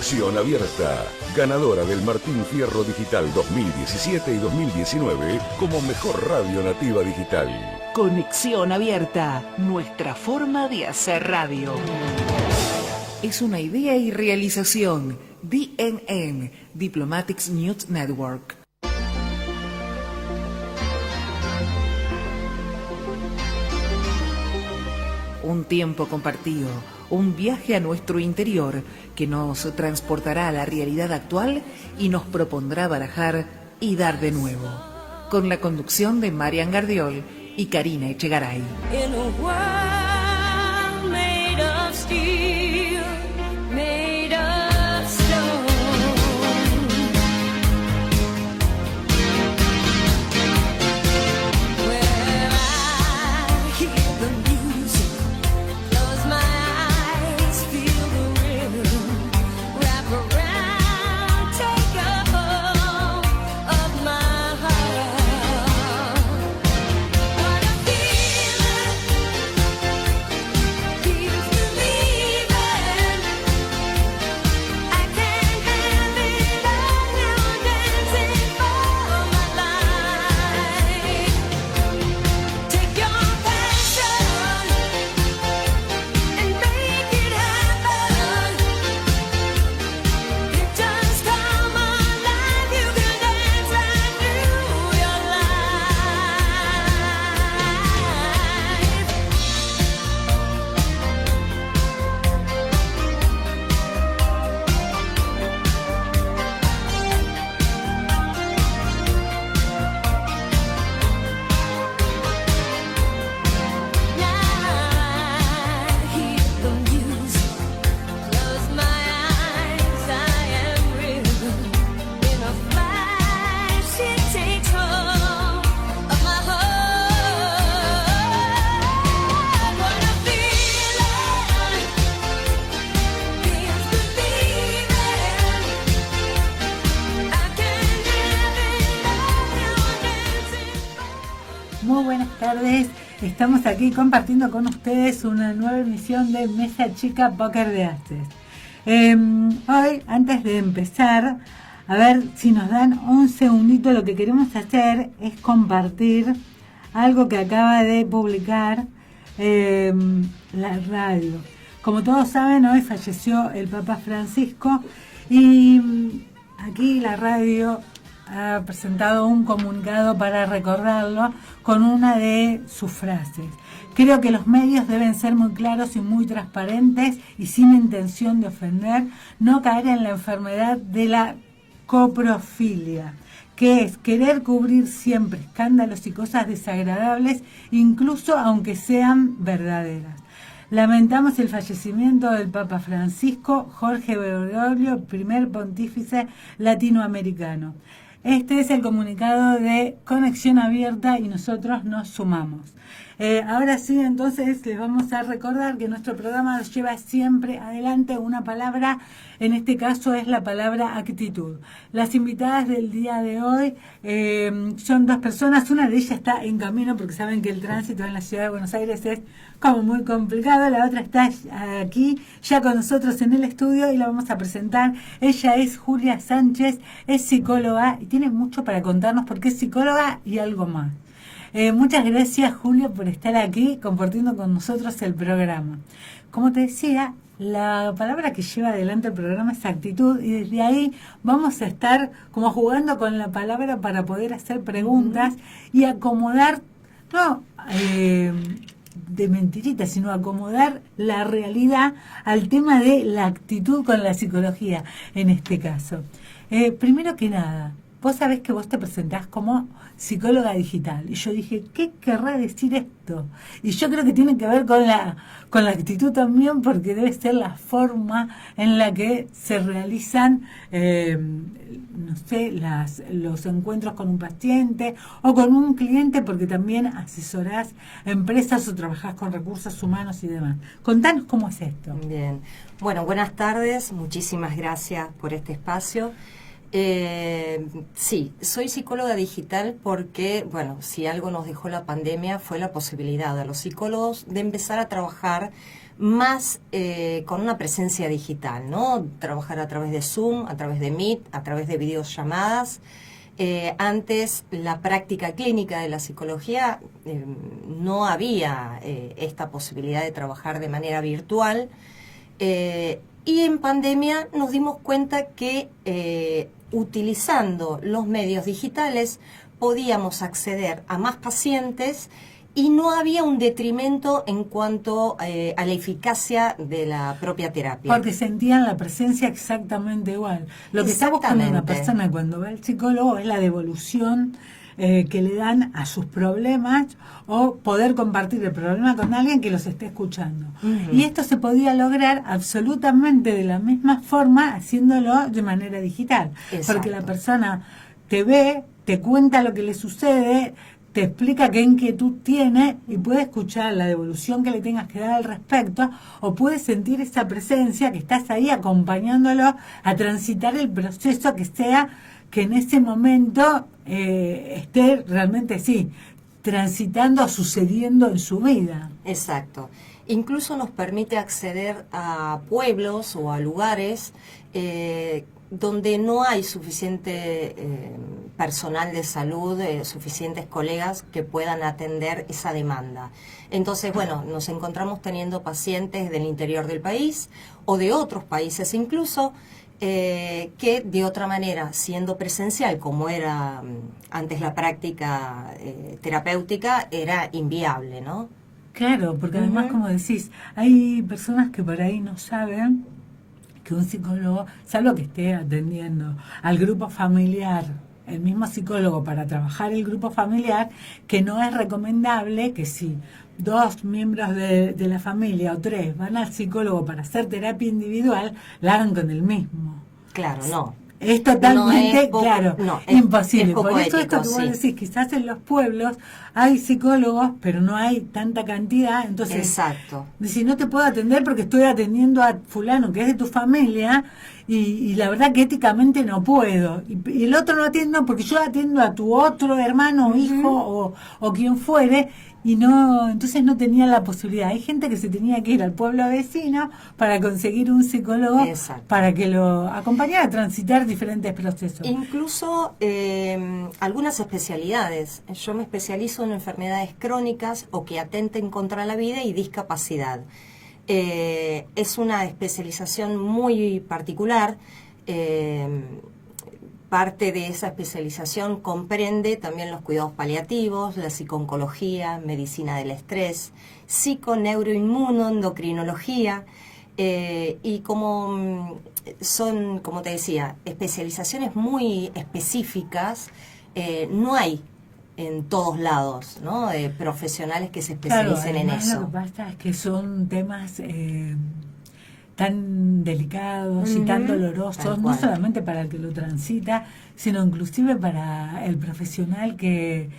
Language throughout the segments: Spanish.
Conexión Abierta, ganadora del Martín Fierro Digital 2017 y 2019 como mejor radio nativa digital. Conexión Abierta, nuestra forma de hacer radio. Es una idea y realización. DNN, Diplomatics News Network. Un tiempo compartido, un viaje a nuestro interior que nos transportará a la realidad actual y nos propondrá barajar y dar de nuevo. Con la conducción de Marian Gardiol y Karina Echegaray. Estamos aquí compartiendo con ustedes una nueva emisión de Mesa Chica Póker de Haces. Hoy, antes de empezar, a ver si nos dan un segundito, lo que queremos hacer es compartir algo que acaba de publicar la radio. Como todos saben, hoy falleció el Papa Francisco y aquí la radio ha presentado un comunicado para recordarlo con una de sus frases. Creo que los medios deben ser muy claros y muy transparentes y sin intención de ofender, no caer en la enfermedad de la coprofilia, que es querer cubrir siempre escándalos y cosas desagradables, incluso aunque sean verdaderas. Lamentamos el fallecimiento del Papa Francisco Jorge Bergoglio, primer pontífice latinoamericano. Este es el comunicado de Conexión Abierta y nosotros nos sumamos. Ahora sí, entonces les vamos a recordar que nuestro programa nos lleva siempre adelante una palabra, en este caso es la palabra actitud. Las invitadas del día de hoy son dos personas, una de ellas está en camino porque saben que el tránsito en la ciudad de Buenos Aires es como muy complicado, la otra está aquí ya con nosotros en el estudio y la vamos a presentar. Ella es Julia Sánchez, es psicóloga y tiene mucho para contarnos porque es psicóloga y algo más. Muchas gracias, Julio, por estar aquí compartiendo con nosotros el programa. Como te decía, la palabra que lleva adelante el programa es actitud y desde ahí vamos a estar como jugando con la palabra para poder hacer preguntas y acomodar, no de mentiritas, sino acomodar la realidad al tema de la actitud con la psicología en este caso. Primero que nada, vos sabés que vos te presentás como psicóloga digital. Y yo dije, ¿qué querrá decir esto? Y yo creo que tiene que ver con la actitud también, porque debe ser la forma en la que se realizan, los encuentros con un paciente o con un cliente, porque también asesorás empresas o trabajás con recursos humanos y demás. Contanos cómo es esto. Bien. Bueno, buenas tardes. Muchísimas gracias por este espacio. Sí, soy psicóloga digital porque, bueno, si algo nos dejó la pandemia fue la posibilidad a los psicólogos de empezar a trabajar más con una presencia digital, ¿no? Trabajar a través de Zoom, a través de Meet, a través de videollamadas. Antes la práctica clínica de la psicología no había esta posibilidad de trabajar de manera virtual. Y en pandemia nos dimos cuenta que utilizando los medios digitales podíamos acceder a más pacientes y no había un detrimento en cuanto a la eficacia de la propia terapia. Porque sentían la presencia exactamente igual. Lo que está buscando una persona cuando va al psicólogo es la devolución que le dan a sus problemas o poder compartir el problema con alguien que los esté escuchando. Y esto se podía lograr absolutamente de la misma forma haciéndolo de manera digital. Exacto. Porque la persona te ve, te cuenta lo que le sucede, te explica qué inquietud tiene y puede escuchar la devolución que le tengas que dar al respecto o puede sentir esa presencia que estás ahí acompañándolo a transitar el proceso que sea que en ese momento esté realmente transitando o sucediendo en su vida. Exacto. Incluso nos permite acceder a pueblos o a lugares donde no hay suficiente personal de salud, suficientes colegas que puedan atender esa demanda. Entonces, bueno, nos encontramos teniendo pacientes del interior del país o de otros países incluso, que de otra manera, siendo presencial, como era antes la práctica terapéutica, era inviable, ¿no? Claro, porque además, como decís, hay personas que por ahí no saben que un psicólogo, salvo que esté atendiendo al grupo familiar, el mismo psicólogo para trabajar el grupo familiar, que no es recomendable que si 2 miembros de la familia o 3 van al psicólogo para hacer terapia individual, la hagan con el mismo. Claro, no. Es totalmente, imposible. Es poco Por eso ético, esto que vos decís, quizás en los pueblos hay psicólogos, pero no hay tanta cantidad, entonces, exacto. Si no te puedo atender porque estoy atendiendo a fulano que es de tu familia, y la verdad que éticamente no puedo, y el otro no atiendo porque yo atiendo a tu otro hermano o hijo o quien fuere, y no, entonces no tenía la posibilidad. Hay gente que se tenía que ir al pueblo vecino para conseguir un psicólogo para que lo acompañara a transitar diferentes procesos. Incluso algunas especialidades. Yo me especializo en enfermedades crónicas o que atenten contra la vida y discapacidad. Es una especialización muy particular. Parte de esa especialización comprende también los cuidados paliativos, la psico-oncología, medicina del estrés, psico-neuroinmuno-endocrinología, y como son, como te decía, especializaciones muy específicas, no hay en todos lados, ¿no? Profesionales que se especialicen en eso. Lo que pasa es que son temas tan delicados y tan dolorosos, no solamente para el que lo transita, sino inclusive para el profesional que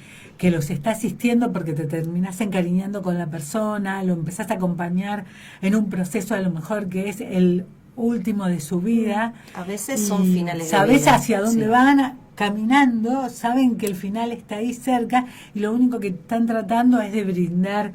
los está asistiendo, porque te terminás encariñando con la persona, lo empezás a acompañar en un proceso a lo mejor que es el último de su vida. A veces son finales de vida. Sabés hacia dónde van caminando, saben que el final está ahí cerca y lo único que están tratando es de brindar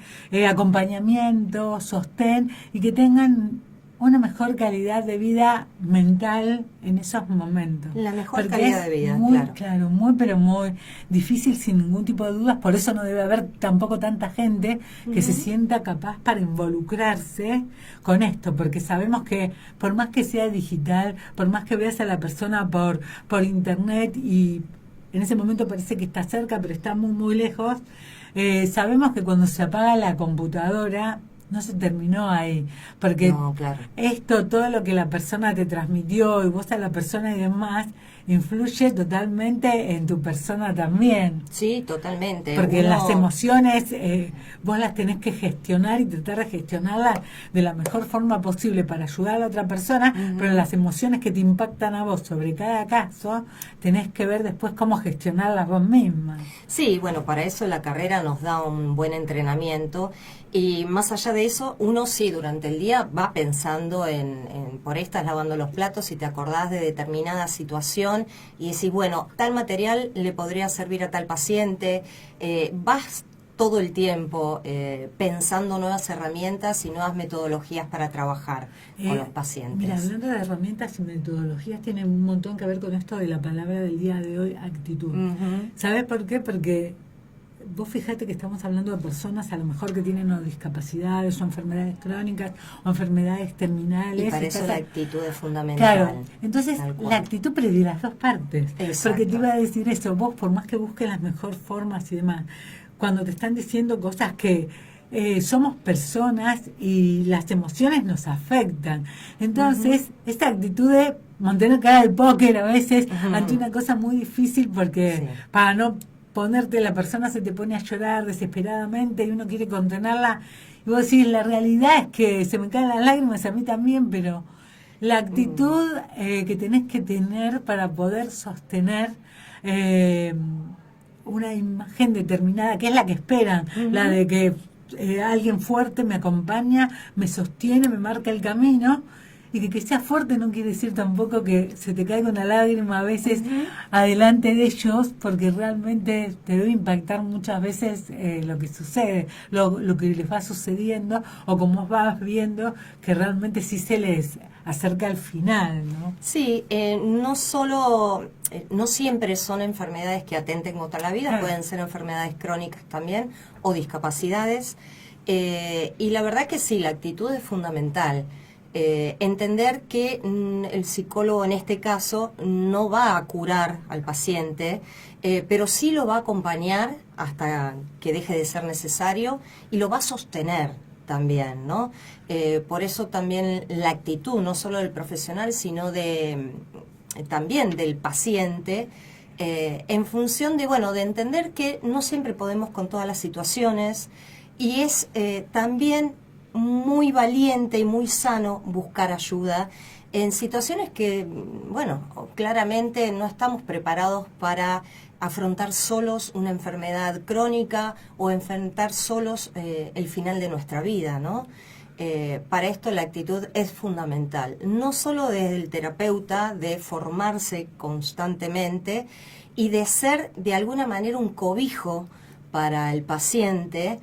acompañamiento, sostén y que tengan una mejor calidad de vida mental en esos momentos. La mejor calidad de vida, claro, muy pero muy difícil, sin ningún tipo de dudas. Por eso no debe haber tampoco tanta gente que se sienta capaz para involucrarse con esto, porque sabemos que por más que sea digital, por más que veas a la persona por internet y en ese momento parece que está cerca pero está muy muy lejos, sabemos que cuando se apaga la computadora no se terminó ahí, porque esto, todo lo que la persona te transmitió y vos a la persona y demás, influye totalmente en tu persona también. Sí, totalmente. Porque las emociones vos las tenés que gestionar y tratar de gestionarlas de la mejor forma posible para ayudar a la otra persona, pero las emociones que te impactan a vos sobre cada caso, tenés que ver después cómo gestionarlas vos misma. Sí, bueno, para eso la carrera nos da un buen entrenamiento Y más allá de eso, uno sí durante el día va pensando por ahí estás lavando los platos y te acordás de determinada situación y decís, bueno, tal material le podría servir a tal paciente, vas todo el tiempo pensando nuevas herramientas y nuevas metodologías para trabajar con los pacientes. Mira, hablando de herramientas y metodologías, tiene un montón que ver con esto de la palabra del día de hoy, actitud. ¿Sabes por qué? Porque vos fíjate que estamos hablando de personas a lo mejor que tienen o discapacidades o enfermedades crónicas o enfermedades terminales. Y para eso la actitud es fundamental. Claro, entonces la actitud pero de las dos partes. Exacto. Porque te iba a decir eso, vos por más que busques las mejores formas y demás, cuando te están diciendo cosas que somos personas y las emociones nos afectan. Entonces, esta actitud de mantener cara de póker a veces ante una cosa muy difícil porque para no ponerte, la persona se te pone a llorar desesperadamente y uno quiere contenerla y vos decís, la realidad es que se me caen las lágrimas, a mí también, pero la actitud que tenés que tener para poder sostener una imagen determinada, que es la que esperan, la de que alguien fuerte me acompaña, me sostiene, me marca el camino. Y que sea fuerte no quiere decir tampoco que se te caiga una lágrima a veces adelante de ellos, porque realmente te debe impactar muchas veces lo que sucede, lo que les va sucediendo, o como vas viendo que realmente sí se les acerca al final, ¿no? Sí, no siempre son enfermedades que atenten contra la vida, pueden ser enfermedades crónicas también, o discapacidades, y la verdad que sí, la actitud es fundamental. Entender que el psicólogo en este caso no va a curar al paciente, pero sí lo va a acompañar hasta que deje de ser necesario y lo va a sostener también, ¿no? Por eso también la actitud, no solo del profesional, sino también del paciente, en función de entender que no siempre podemos con todas las situaciones y es también muy valiente y muy sano buscar ayuda en situaciones que, claramente no estamos preparados para afrontar solos una enfermedad crónica o enfrentar solos el final de nuestra vida, ¿no? Para esto la actitud es fundamental, no solo desde el terapeuta, de formarse constantemente y de ser de alguna manera un cobijo para el paciente,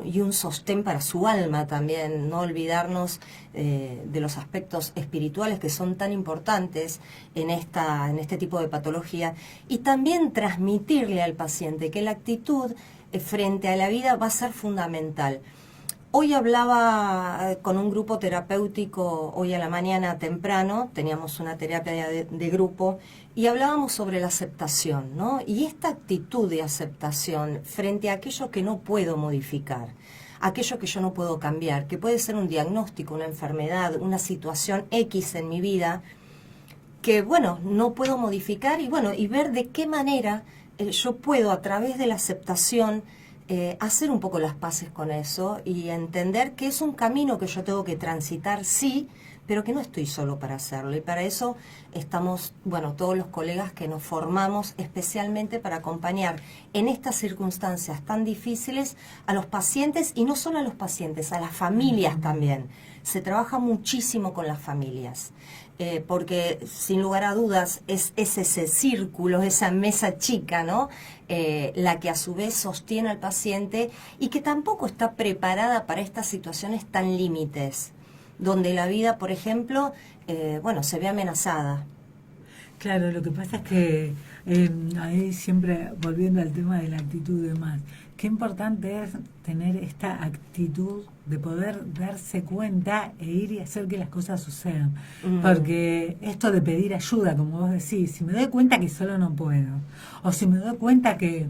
y un sostén para su alma también, no olvidarnos de los aspectos espirituales que son tan importantes en este tipo de patología, y también transmitirle al paciente que la actitud frente a la vida va a ser fundamental. Hoy hablaba con un grupo terapéutico, hoy a la mañana temprano, teníamos una terapia de grupo, y hablábamos sobre la aceptación, ¿no? Y esta actitud de aceptación frente a aquello que no puedo modificar, aquello que yo no puedo cambiar, que puede ser un diagnóstico, una enfermedad, una situación X en mi vida, que no puedo modificar, y ver de qué manera yo puedo a través de la aceptación hacer un poco las paces con eso y entender que es un camino que yo tengo que transitar, sí, pero que no estoy solo para hacerlo. Y para eso estamos, todos los colegas que nos formamos especialmente para acompañar en estas circunstancias tan difíciles a los pacientes, y no solo a los pacientes, a las familias también. Se trabaja muchísimo con las familias. Porque sin lugar a dudas es ese círculo, esa mesa chica, ¿no? La que a su vez sostiene al paciente y que tampoco está preparada para estas situaciones tan límites, donde la vida, por ejemplo, se ve amenazada. Claro, lo que pasa es que ahí siempre volviendo al tema de la actitud y demás, qué importante es tener esta actitud de poder darse cuenta e ir y hacer que las cosas sucedan. Porque esto de pedir ayuda, como vos decís, si me doy cuenta que solo no puedo, o si me doy cuenta que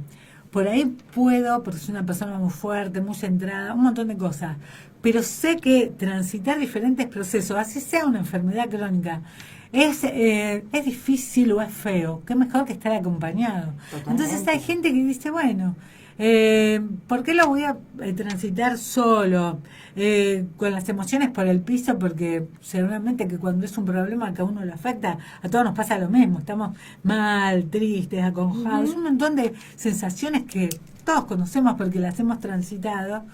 por ahí puedo, porque soy una persona muy fuerte, muy centrada, un montón de cosas, pero sé que transitar diferentes procesos, así sea una enfermedad crónica, es difícil o es feo, qué mejor que estar acompañado. Totalmente. Entonces hay gente que dice, ¿por qué lo voy a transitar solo? Con las emociones por el piso, porque seguramente que cuando es un problema que a uno le afecta, a todos nos pasa lo mismo, estamos mal, tristes, acongojados, un montón de sensaciones que todos conocemos porque las hemos transitado,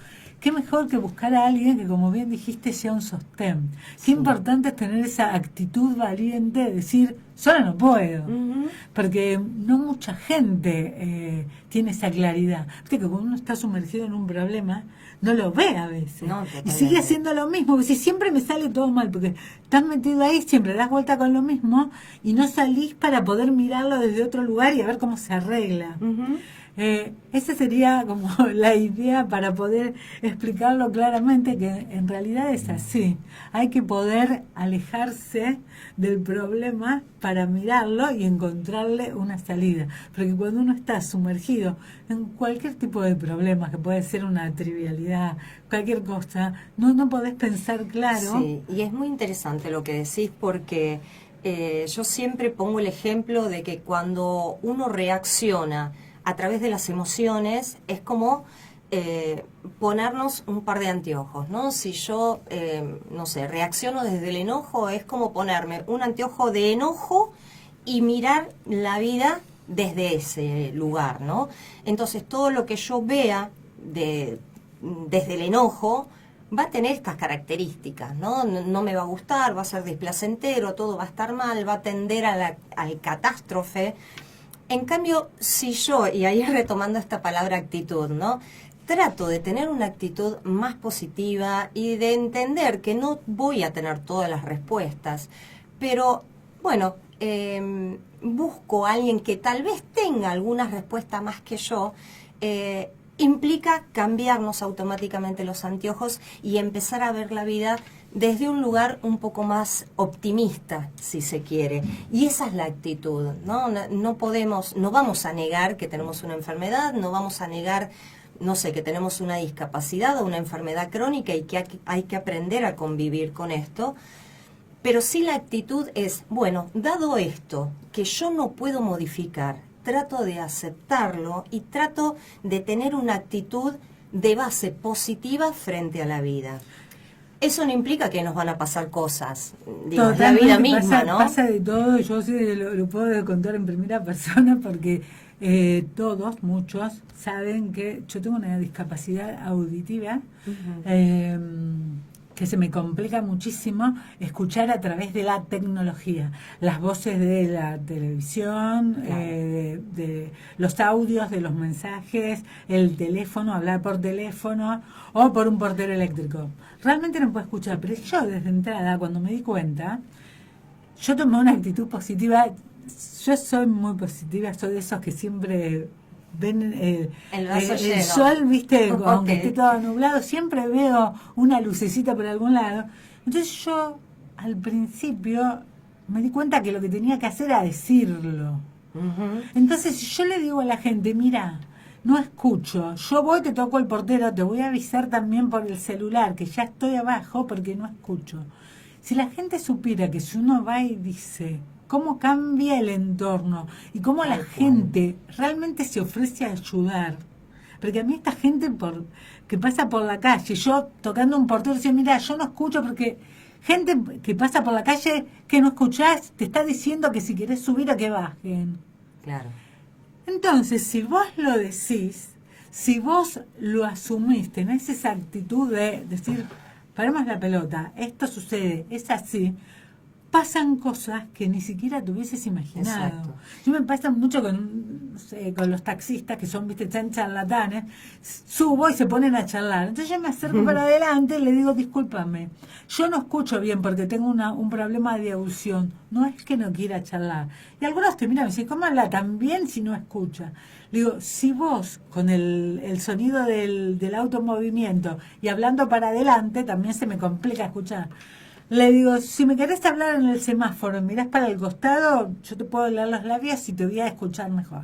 qué mejor que buscar a alguien que, como bien dijiste, sea un sostén. Qué importante es tener esa actitud valiente de decir, solo no puedo. Porque no mucha gente tiene esa claridad. Viste que cuando uno está sumergido en un problema, no lo ve a veces. No, y sigue haciendo lo mismo. Porque si siempre me sale todo mal, porque estás metido ahí, siempre das vuelta con lo mismo y no salís para poder mirarlo desde otro lugar y a ver cómo se arregla. Esa sería como la idea para poder explicarlo claramente, que en realidad es así. Hay que poder alejarse del problema para mirarlo y encontrarle una salida. Porque cuando uno está sumergido en cualquier tipo de problema, que puede ser una trivialidad, cualquier cosa, no podés pensar claro. Sí, y es muy interesante lo que decís, porque yo siempre pongo el ejemplo de que cuando uno reacciona a través de las emociones, es como ponernos un par de anteojos, ¿no? Si yo, no sé, reacciono desde el enojo, es como ponerme un anteojo de enojo y mirar la vida desde ese lugar, ¿no? Entonces, todo lo que yo vea desde el enojo va a tener estas características, ¿no? No me va a gustar, va a ser displacentero, todo va a estar mal, va a tender al catástrofe. En cambio, si yo, y ahí retomando esta palabra actitud, ¿no? Trato de tener una actitud más positiva y de entender que no voy a tener todas las respuestas, pero bueno, busco a alguien que tal vez tenga algunas respuestas más que yo, implica cambiarnos automáticamente los anteojos y empezar a ver la vida desde un lugar un poco más optimista, si se quiere. Y esa es la actitud, ¿no? No vamos a negar que tenemos una enfermedad, no vamos a negar, no sé, que tenemos una discapacidad o una enfermedad crónica y que hay que aprender a convivir con esto. Pero sí la actitud es, bueno, dado esto, que yo no puedo modificar, trato de aceptarlo y trato de tener una actitud de base positiva frente a la vida. Eso no implica que nos van a pasar cosas, digo, es la vida misma, ¿no? Pasa de todo, yo sí lo puedo contar en primera persona porque muchos saben que yo tengo una discapacidad auditiva, que se me complica muchísimo escuchar a través de la tecnología, las voces de la televisión, claro, de los audios de los mensajes, el teléfono, hablar por teléfono o por un portero eléctrico. Realmente no puedo escuchar, pero yo desde entrada, cuando me di cuenta, yo tomé una actitud positiva. Yo soy muy positiva, soy de esos que siempre ven el sol, viste, aunque esté todo nublado, siempre veo una lucecita por algún lado. Entonces yo al principio me di cuenta que lo que tenía que hacer era decirlo. Entonces yo le digo a la gente, mira, no escucho, yo voy, te toco el portero, te voy a avisar también por el celular que ya estoy abajo porque no escucho. Si la gente supiera que si uno va y dice cómo cambia el entorno y cómo la gente realmente se ofrece a ayudar. Porque a mí esta gente que pasa por la calle, yo tocando un portero, decía, mira, yo no escucho porque gente que pasa por la calle que no escuchás te está diciendo que si querés subir o que bajen. Claro. Entonces, si vos lo decís, si vos lo asumís, tenés esa actitud de decir, paremos la pelota, esto sucede, es así, pasan cosas que ni siquiera te hubieses imaginado. Exacto. Yo me pasa mucho con los taxistas que son, viste, tan charlatanes, subo y se ponen a charlar. Entonces yo me acerco para adelante y le digo, discúlpame, yo no escucho bien porque tengo un problema de audición, no es que no quiera charlar. Y algunos te miran y me dicen, ¿cómo habla tan bien si no escucha? Le digo, si vos con el sonido del automovimiento y hablando para adelante, también se me complica escuchar. Le digo, si me querés hablar en el semáforo, mirás para el costado, yo te puedo leer los labios y te voy a escuchar mejor.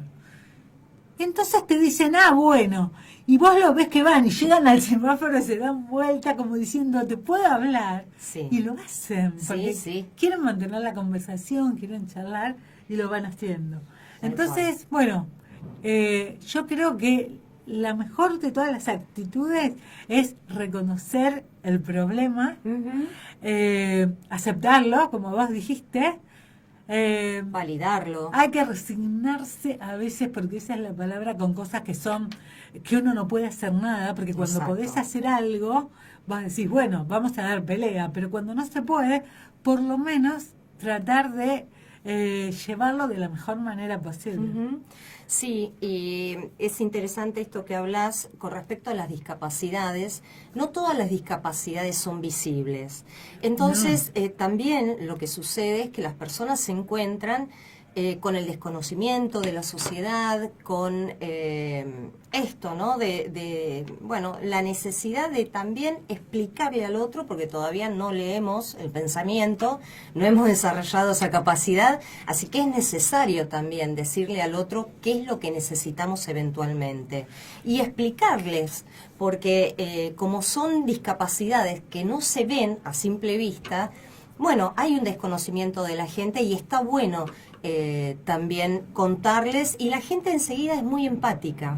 Y entonces te dicen, bueno, y vos lo ves que van y llegan al semáforo, se dan vuelta como diciendo, te puedo hablar. Sí. Y lo hacen, porque quieren mantener la conversación, quieren charlar y lo van haciendo. Entonces, bueno, yo creo que la mejor de todas las actitudes es reconocer el problema, aceptarlo, como vos dijiste, validarlo. Hay que resignarse a veces, porque esa es la palabra, con cosas que uno no puede hacer nada, porque cuando Exacto. podés hacer algo, vas a decir, bueno, vamos a dar pelea, pero cuando no se puede, por lo menos tratar de llevarlo de la mejor manera posible. Ujú. Sí, y es interesante esto que hablas con respecto a las discapacidades. No todas las discapacidades son visibles. Entonces, también lo que sucede es que las personas se encuentran con el desconocimiento de la sociedad, con esto, ¿no? Bueno, la necesidad de también explicarle al otro, porque todavía no leemos el pensamiento, no hemos desarrollado esa capacidad, así que es necesario también decirle al otro qué es lo que necesitamos eventualmente y explicarles, porque como son discapacidades que no se ven a simple vista, bueno, hay un desconocimiento de la gente y está bueno también contarles, y la gente enseguida es muy empática.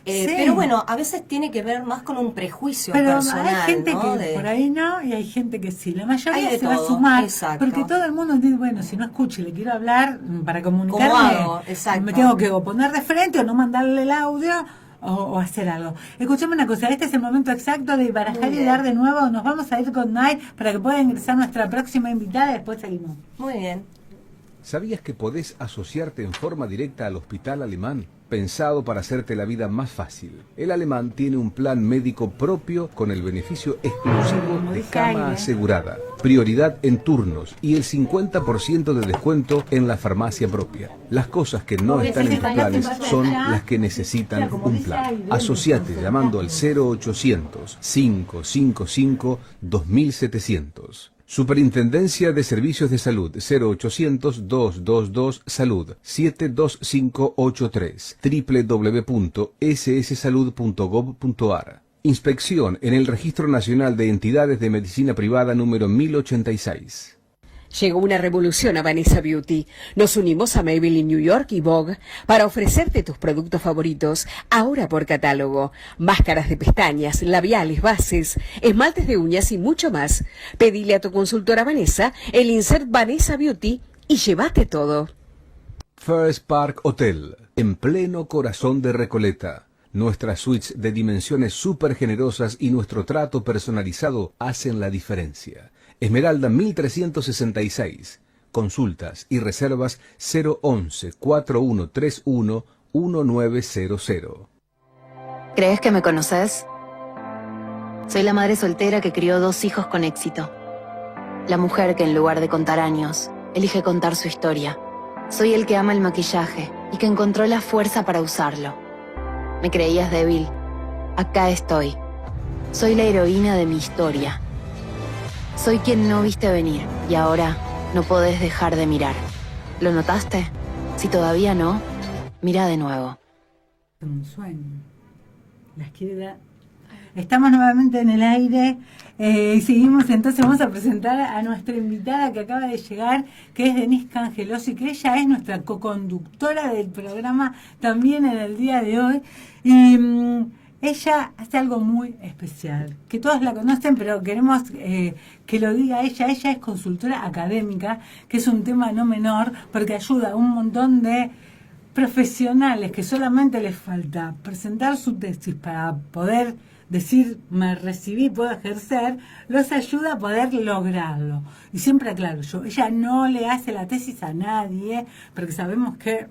Sí. Pero bueno, a veces tiene que ver más con un prejuicio Pero personal, hay gente ¿no? que por ahí no, y hay gente que sí. La mayoría Hay de se va a todo, sumar, exacto. porque todo el mundo dice, bueno, si no escucho y le quiero hablar para ¿Cómo comunicarme, hago? Exacto. me tengo que o poner de frente o no mandarle el audio o hacer algo. Escuchame una cosa, este es el momento exacto de barajar Muy y bien. dar de nuevo. Nos vamos a ir con Night para que pueda ingresar nuestra próxima invitada y después seguimos. Muy bien. ¿Sabías que podés asociarte en forma directa al Hospital Alemán? Pensado para hacerte la vida más fácil. El Alemán tiene un plan médico propio con el beneficio exclusivo de cama asegurada, prioridad en turnos y el 50% de descuento en la farmacia propia. Las cosas que no están en tus planes son las que necesitan un plan. Asociate llamando al 0800 555 2700. Superintendencia de Servicios de Salud, 0800-222-SALUD, 72583, www.sssalud.gov.ar. Inspección en el Registro Nacional de Entidades de Medicina Privada número 1086. Llegó una revolución a Vanessa Beauty. Nos unimos a Maybelline New York y Vogue para ofrecerte tus productos favoritos, ahora por catálogo. Máscaras de pestañas, labiales, bases, esmaltes de uñas y mucho más. Pedile a tu consultora Vanessa el insert Vanessa Beauty y llévate todo. First Park Hotel, en pleno corazón de Recoleta. Nuestras suites de dimensiones súper generosas y nuestro trato personalizado hacen la diferencia. Esmeralda 1366. Consultas y reservas 011-4131-1900. ¿Crees que me conoces? Soy la madre soltera que crió 2 hijos con éxito. La mujer que en lugar de contar años, elige contar su historia. Soy el que ama el maquillaje y que encontró la fuerza para usarlo. ¿Me creías débil? Acá estoy. Soy la heroína de mi historia. Soy quien no viste venir y ahora no podés dejar de mirar. ¿Lo notaste? Si todavía no, mira de nuevo. Un sueño. Las quiere dar. Estamos nuevamente en el aire y seguimos, entonces vamos a presentar a nuestra invitada que acaba de llegar, que es Denise Cangelosi, que ella es nuestra co-conductora del programa también en el día de hoy. Y ella hace algo muy especial, que todos la conocen, pero queremos que lo diga ella. Ella es consultora académica, que es un tema no menor, porque ayuda a un montón de profesionales que solamente les falta presentar su tesis para poder decir, me recibí, puedo ejercer, los ayuda a poder lograrlo. Y siempre aclaro yo, ella no le hace la tesis a nadie, porque sabemos que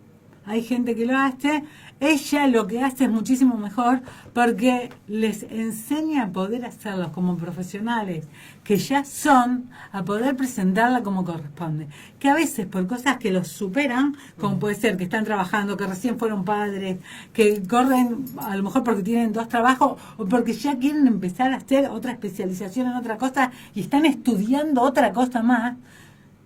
hay gente que lo hace. Ella lo que hace es muchísimo mejor, porque les enseña a poder hacerlo como profesionales que ya son, a poder presentarla como corresponde. Que a veces por cosas que los superan, como puede ser que están trabajando, que recién fueron padres, que corren a lo mejor porque tienen 2 trabajos o porque ya quieren empezar a hacer otra especialización en otra cosa y están estudiando otra cosa más,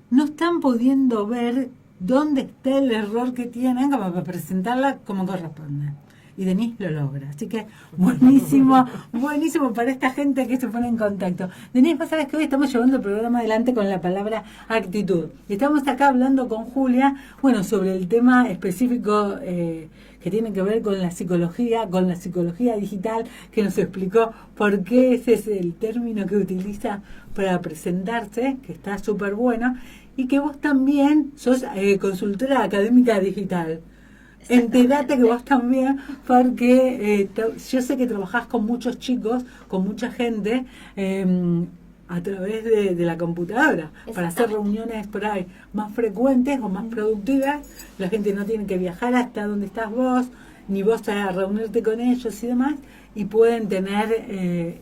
no están pudiendo ver dónde está el error que tienen como para presentarla como corresponde. Y Denise lo logra. Así que buenísimo, buenísimo para esta gente que se pone en contacto. Denise, vos sabés que hoy estamos llevando el programa adelante con la palabra actitud. Estamos acá hablando con Julia, bueno, sobre el tema específico que tiene que ver con la psicología digital, que nos explicó por qué ese es el término que utiliza para presentarse, que está súper bueno. y que vos también sos consultora académica digital. Enterate que vos también, porque yo sé que trabajás con muchos chicos, con mucha gente, a través de la computadora, para hacer reuniones por ahí más frecuentes o más productivas. La gente no tiene que viajar hasta donde estás vos, ni vos a reunirte con ellos y demás, y pueden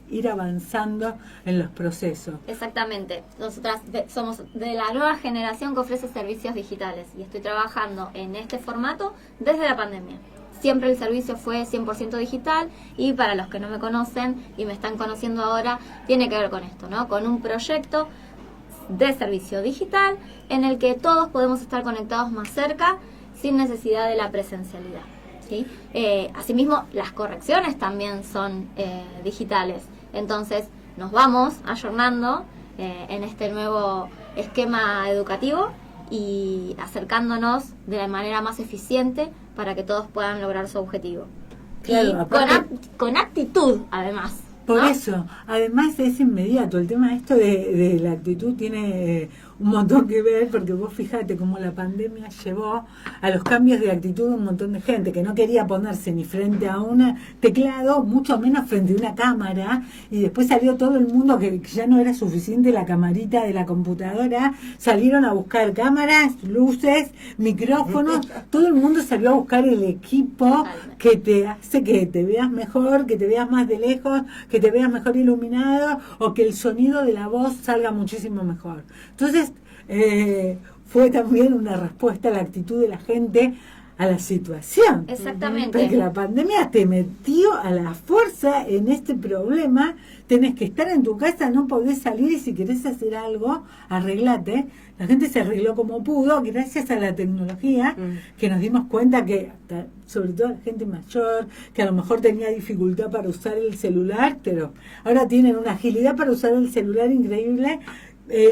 ir avanzando en los procesos. Exactamente. Nosotras somos de la nueva generación que ofrece servicios digitales y estoy trabajando en este formato desde la pandemia. Siempre el servicio fue 100% digital y para los que no me conocen y me están conociendo ahora, tiene que ver con esto, ¿no? Con un proyecto de servicio digital en el que todos podemos estar conectados más cerca sin necesidad de la presencialidad. ¿Sí? Asimismo, las correcciones también son digitales. Entonces, nos vamos ayornando en este nuevo esquema educativo y acercándonos de la manera más eficiente para que todos puedan lograr su objetivo. Claro, y aparte, con actitud, además. por ¿no? eso, además es inmediato. El tema esto de la actitud tiene un montón que ver, porque vos fijate cómo la pandemia llevó a los cambios de actitud de un montón de gente que no quería ponerse ni frente a un teclado, mucho menos frente a una cámara, y después salió todo el mundo que ya no era suficiente la camarita de la computadora, salieron a buscar cámaras, luces, micrófonos, todo el mundo salió a buscar el equipo que te hace que te veas mejor, que te veas más de lejos, que te veas mejor iluminado, o que el sonido de la voz salga muchísimo mejor. Entonces, fue también una respuesta a la actitud de la gente a la situación. Exactamente. Porque la pandemia te metió a la fuerza en este problema. Tenés que estar en tu casa, no podés salir, y si querés hacer algo, arreglate. La gente se arregló como pudo, gracias a la tecnología, que nos dimos cuenta que, sobre todo la gente mayor, que a lo mejor tenía dificultad para usar el celular, pero ahora tienen una agilidad para usar el celular increíble.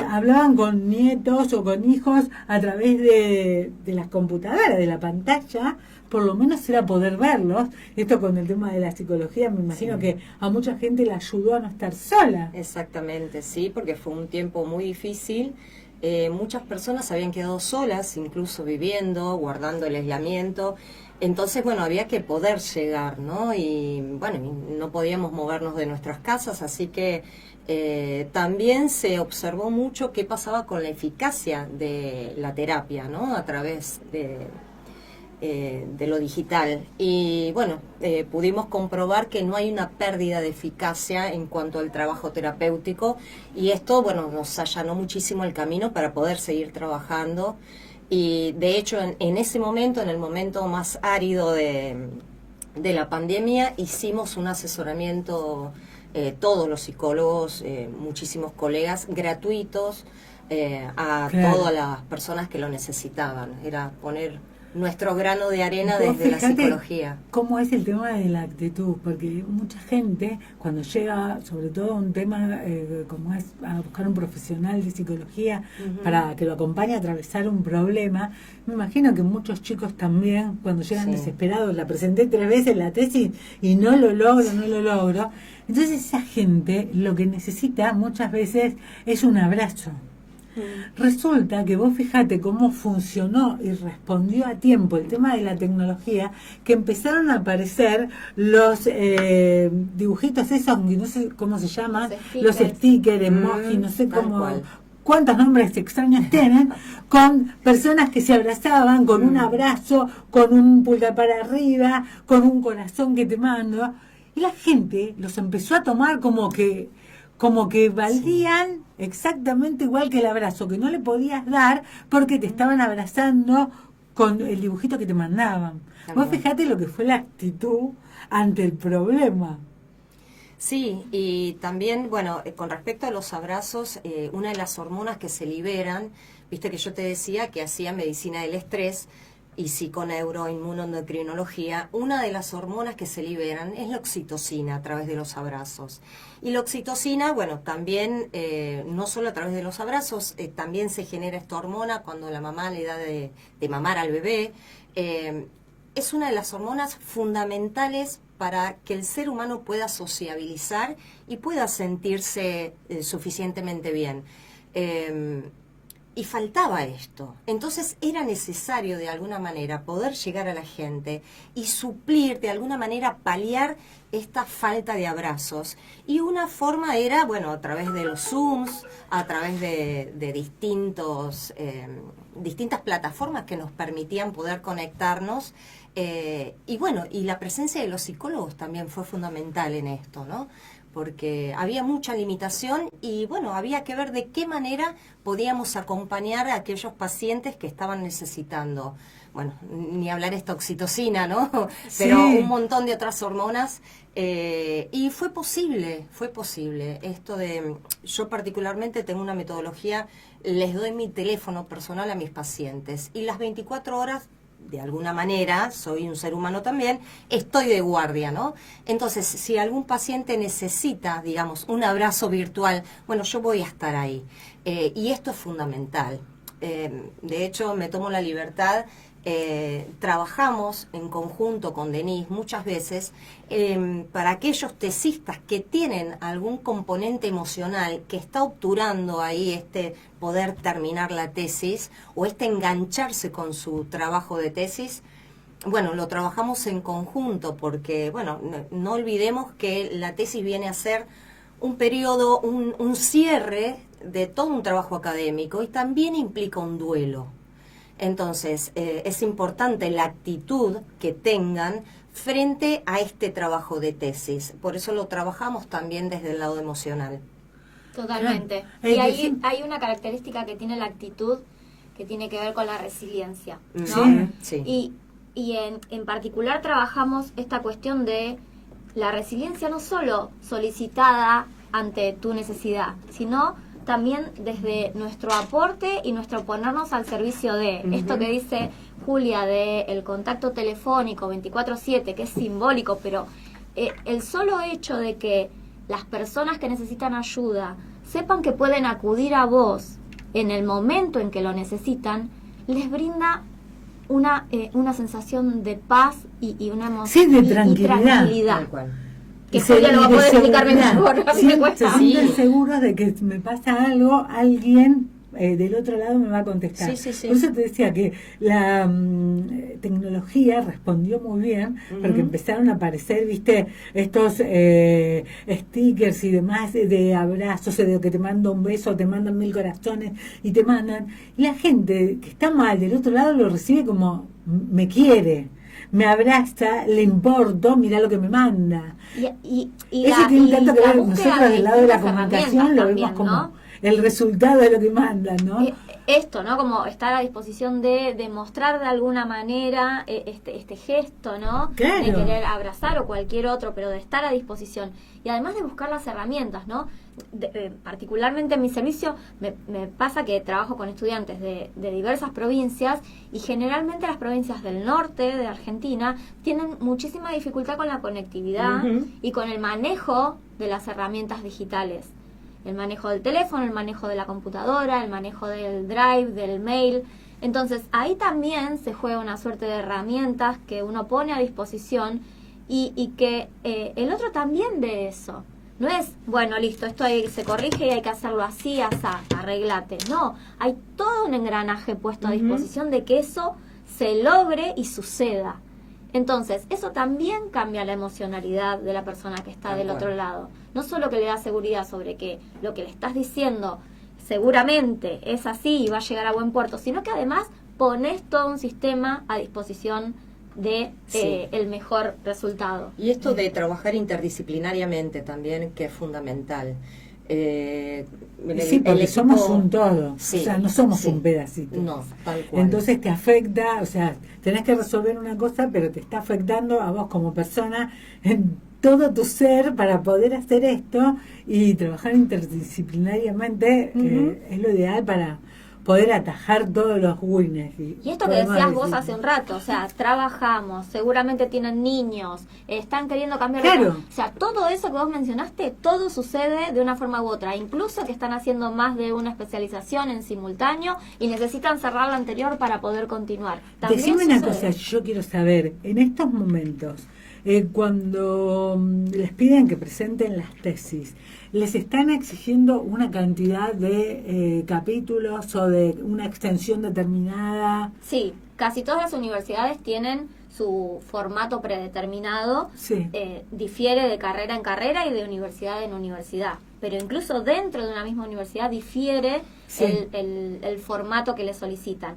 Hablaban con nietos o con hijos a través de las computadoras, de la pantalla, por lo menos era poder verlos. Esto con el tema de la psicología, me imagino que a mucha gente le ayudó a no estar sola. Exactamente, sí, porque fue un tiempo muy difícil. Muchas personas habían quedado solas, incluso viviendo, guardando el aislamiento. Entonces, bueno, había que poder llegar, ¿no? Y bueno, no podíamos movernos de nuestras casas, así que también se observó mucho qué pasaba con la eficacia de la terapia, ¿no? A través de lo digital. Y bueno, pudimos comprobar que no hay una pérdida de eficacia en cuanto al trabajo terapéutico, y esto, bueno, nos allanó muchísimo el camino para poder seguir trabajando. Y de hecho, en ese momento, en el momento más árido de la pandemia, hicimos un asesoramiento, todos los psicólogos, muchísimos colegas, gratuitos, a todas las personas que lo necesitaban. Era poner nuestro grano de arena desde la psicología. ¿Cómo es el tema de la actitud? Porque mucha gente, cuando llega, sobre todo a un tema como es a buscar un profesional de psicología para que lo acompañe a atravesar un problema, me imagino que muchos chicos también, cuando llegan desesperados, la presenté 3 veces la tesis y no lo logro. Entonces esa gente lo que necesita muchas veces es un abrazo. Resulta que vos fijate cómo funcionó y respondió a tiempo el tema de la tecnología, que empezaron a aparecer los dibujitos esos, no sé cómo se llaman, los stickers, emoji, no sé cómo, cuántos nombres extraños tienen, con personas que se abrazaban, con un abrazo, con un pulgar para arriba, con un corazón que te mando, y la gente los empezó a tomar como que valían exactamente igual que el abrazo, que no le podías dar porque te estaban abrazando con el dibujito que te mandaban. Vos fijate lo que fue la actitud ante el problema. Sí, y también, bueno, con respecto a los abrazos, una de las hormonas que se liberan, viste que yo te decía que hacía medicina del estrés y psiconeuroinmunoendocrinología, una de las hormonas que se liberan es la oxitocina a través de los abrazos. Y la oxitocina, bueno, también, no solo a través de los abrazos, también se genera esta hormona cuando la mamá le da de mamar al bebé. Es una de las hormonas fundamentales para que el ser humano pueda sociabilizar y pueda sentirse suficientemente bien. y faltaba esto. Entonces era necesario de alguna manera poder llegar a la gente y suplir, de alguna manera paliar esta falta de abrazos. Y una forma era, bueno, a través de los Zooms, a través de distintas plataformas que nos permitían poder conectarnos. Y bueno, y la presencia de los psicólogos también fue fundamental en esto, ¿no? Porque había mucha limitación y bueno, había que ver de qué manera podíamos acompañar a aquellos pacientes que estaban necesitando, bueno, ni hablar esta oxitocina, ¿no? Pero Sí. un montón de otras hormonas, y fue posible esto de, yo particularmente tengo una metodología, les doy mi teléfono personal a mis pacientes y las 24 horas de alguna manera, soy un ser humano también, estoy de guardia, ¿no? Entonces, si algún paciente necesita, digamos, un abrazo virtual, bueno, yo voy a estar ahí. Y esto es fundamental. De hecho, me tomo la libertad, trabajamos en conjunto con Denise muchas veces para aquellos tesistas que tienen algún componente emocional que está obturando ahí este poder terminar la tesis o este engancharse con su trabajo de tesis. Bueno, lo trabajamos en conjunto porque, bueno, no olvidemos que la tesis viene a ser un periodo, un cierre de todo un trabajo académico y también implica un duelo. Entonces, es importante la actitud que tengan frente a este trabajo de tesis. Por eso lo trabajamos también desde el lado emocional. Totalmente. Claro. Y hay una característica que tiene la actitud que tiene que ver con la resiliencia, ¿no? Sí. Y en particular trabajamos esta cuestión de la resiliencia no solo solicitada ante tu necesidad, sino también desde nuestro aporte y nuestro ponernos al servicio de esto que dice Julia de el contacto telefónico 24/7, que es simbólico, pero el solo hecho de que las personas que necesitan ayuda sepan que pueden acudir a vos en el momento en que lo necesitan, les brinda una sensación de paz y una emoción Sí, de tranquilidad. Tal cual. que Julia lo va a poder explicarme mejor, a mí me cuesta. Se sienten seguros de que si me pasa algo, alguien del otro lado me va a contestar. Sí. Por eso te decía que la tecnología respondió muy bien, porque empezaron a aparecer, viste, estos stickers y demás de abrazos, de que te mando un beso, te mandan 1000 corazones y te mandan. Y la gente que está mal del otro lado lo recibe como me quiere, me abraza, le importo, mira lo que me manda. Y Eso tiene tanto que ver, búsqueda nosotros del lado de la distintas comunicación lo vemos herramientas como también, ¿no? el resultado de lo que mandan, ¿no? Esto, ¿no? Como estar a disposición de mostrar de alguna manera este gesto, ¿no? Claro. De querer abrazar o cualquier otro, pero de estar a disposición. Y además de buscar las herramientas, ¿no? Particularmente en mi servicio me pasa que trabajo con estudiantes de diversas provincias y generalmente las provincias del norte de Argentina tienen muchísima dificultad con la conectividad y con el manejo de las herramientas digitales. El manejo del teléfono, el manejo de la computadora, el manejo del drive, del mail. Entonces, ahí también se juega una suerte de herramientas que uno pone a disposición y que el otro también ve eso. No es, bueno, listo, esto se corrige y hay que hacerlo así, asá, arreglate. No, hay todo un engranaje puesto a disposición de que eso se logre y suceda. Entonces, eso también cambia la emocionalidad de la persona que está del otro lado. No solo que le da seguridad sobre que lo que le estás diciendo seguramente es así y va a llegar a buen puerto, sino que además pones todo un sistema a disposición de el mejor resultado. Y esto de trabajar interdisciplinariamente también, que es fundamental. Sí, porque somos un todo, Sí, o sea, no somos sí. un pedacito. No, tal cual. Entonces te afecta, o sea, tenés que resolver una cosa, pero te está afectando a vos como persona en todo tu ser para poder hacer esto y trabajar interdisciplinariamente es lo ideal para poder atajar todos los winners. Y esto que decías vos hace un rato, o sea, trabajamos, seguramente tienen niños, están queriendo cambiar de Claro. cosa. O sea, todo eso que vos mencionaste, todo sucede de una forma u otra, incluso que están haciendo más de una especialización en simultáneo y necesitan cerrar la anterior para poder continuar. También Decime una sucede. cosa, yo quiero saber, en estos momentos, cuando les piden que presenten las tesis, ¿les están exigiendo una cantidad de capítulos o de una extensión determinada? Sí, casi todas las universidades tienen su formato predeterminado, Sí. Difiere de carrera en carrera y de universidad en universidad, pero incluso dentro de una misma universidad difiere Sí. el formato que le solicitan.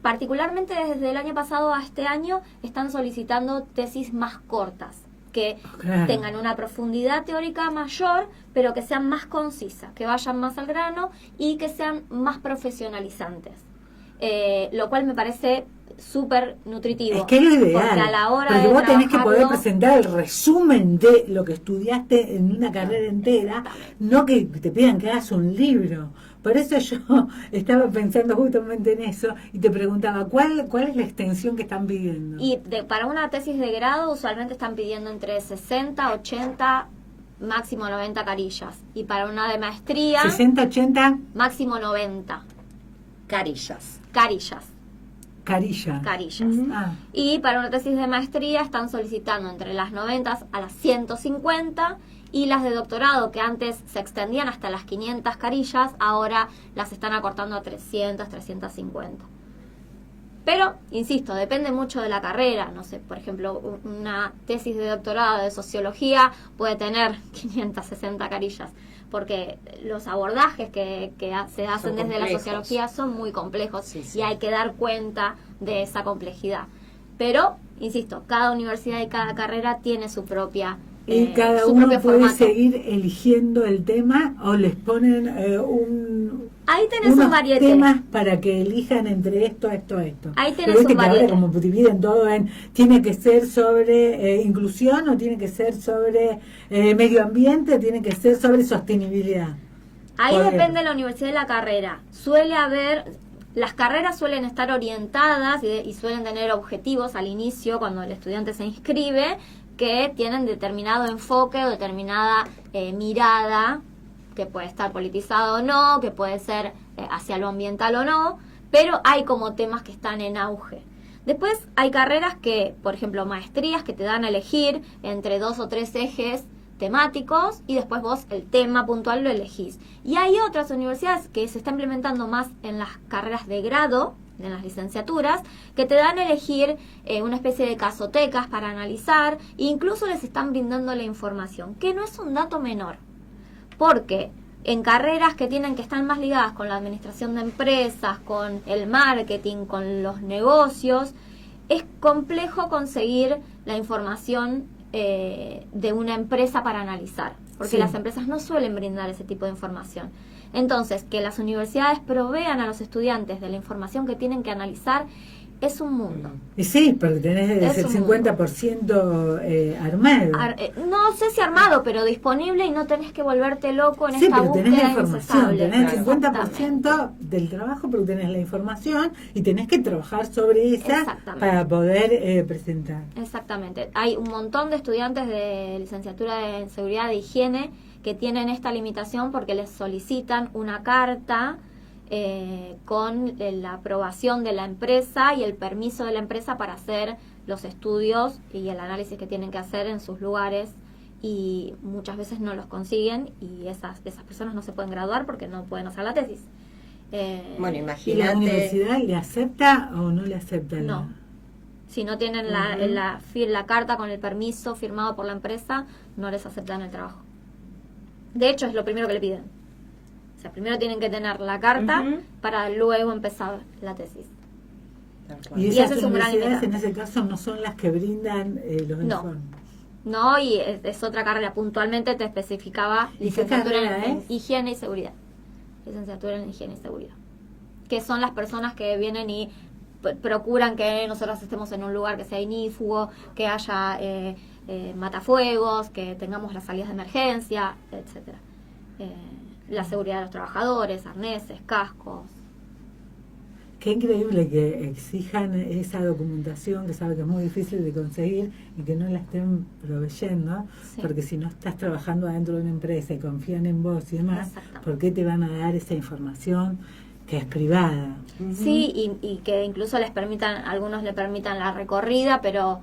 Particularmente desde el año pasado a este año están solicitando tesis más cortas, que Claro. tengan una profundidad teórica mayor, pero que sean más concisas, que vayan más al grano y que sean más profesionalizantes. Lo cual me parece súper nutritivo. Es que es lo ideal, porque a la hora porque de vos tenés que poder trabajarlo- presentar el resumen de lo que estudiaste en una carrera entera, no que te pidan que hagas un libro. Por eso yo estaba pensando justamente en eso y te preguntaba, ¿cuál es la extensión que están pidiendo? Y para una tesis de grado usualmente están pidiendo entre 60, 80, máximo 90 carillas. Y para una de maestría, 60, 80 máximo 90 Carillas. carillas. carillas. Carillas. Ah, Y para una tesis de maestría están solicitando entre las 90 a las 150, y las de doctorado, que antes se extendían hasta las 500 carillas, ahora las están acortando a 300, 350. Pero, insisto, depende mucho de la carrera. No sé, por ejemplo, una tesis de doctorado de sociología puede tener 560 carillas, porque los abordajes que se hacen desde la complejos. sociología son muy complejos, Sí, sí. y hay que dar cuenta de esa complejidad. Pero, insisto, cada universidad y cada carrera tiene su propia y cada su uno propio puede formato. seguir eligiendo el tema o les ponen Ahí tenés un unos variete. temas para que elijan entre esto. Ahí tenés Pero viste un que ahora variete. como dividen todo en, tiene que ser sobre inclusión o tiene que ser sobre medio ambiente, tiene que ser sobre sostenibilidad. Ahí Podría. depende de la universidad y la carrera. Suele haber, las carreras suelen estar orientadas y suelen tener objetivos al inicio cuando el estudiante se inscribe, que tienen determinado enfoque o determinada mirada, que puede estar politizado o no, que puede ser hacia lo ambiental o no, pero hay como temas que están en auge. Después hay carreras que, por ejemplo, maestrías que te dan a elegir entre 2 o 3 ejes temáticos, y después vos el tema puntual lo elegís. Y hay otras universidades que se está implementando más en las carreras de grado, en las licenciaturas, que te dan a elegir una especie de casotecas para analizar, e incluso les están brindando la información, que no es un dato menor, porque en carreras que están más ligadas con la administración de empresas, con el marketing, con los negocios, es complejo conseguir la información de una empresa para analizar, porque Sí. las empresas no suelen brindar ese tipo de información. Entonces, que las universidades provean a los estudiantes de la información que tienen que analizar es un mundo. Y sí, porque tenés Es el un 50% armado. No sé si armado, pero disponible, y no tenés que volverte loco en Sí, esta pero tenés la búsqueda información, incesable. tenés el Exactamente. 50% del trabajo, pero tenés la información y tenés que trabajar sobre esa Exactamente. para poder presentar. Exactamente. Hay un montón de estudiantes de licenciatura en seguridad e higiene que tienen esta limitación porque les solicitan una carta con la aprobación de la empresa y el permiso de la empresa para hacer los estudios y el análisis que tienen que hacer en sus lugares, y muchas veces no los consiguen, y esas personas no se pueden graduar porque no pueden hacer la tesis. Bueno, ¿Y la imagínate. universidad le acepta o no le acepta? No. Si no tienen la carta con el permiso firmado por la empresa, no les aceptan el trabajo. De hecho, es lo primero que le piden. O sea, primero tienen que tener la carta para luego empezar la tesis. Tal cual. Y Y esas ese es un gran universidades en limitante. ese caso no son las que brindan los No. informes. No, y es otra carrera. Puntualmente te especificaba ¿Y qué licenciatura carrera en es? higiene y seguridad. Licenciatura en higiene y seguridad. Que son las personas que vienen y procuran que nosotros estemos en un lugar que sea inífugo, que haya matafuegos, que tengamos las salidas de emergencia, etcétera. La seguridad de los trabajadores, arneses, cascos. Qué increíble que exijan esa documentación que sabe que es muy difícil de conseguir y que no la estén proveyendo, Sí. porque si no estás trabajando adentro de una empresa y confían en vos y demás, Exactamente. ¿por qué te van a dar esa información que es privada? Sí, y que incluso algunos le permitan la recorrida, pero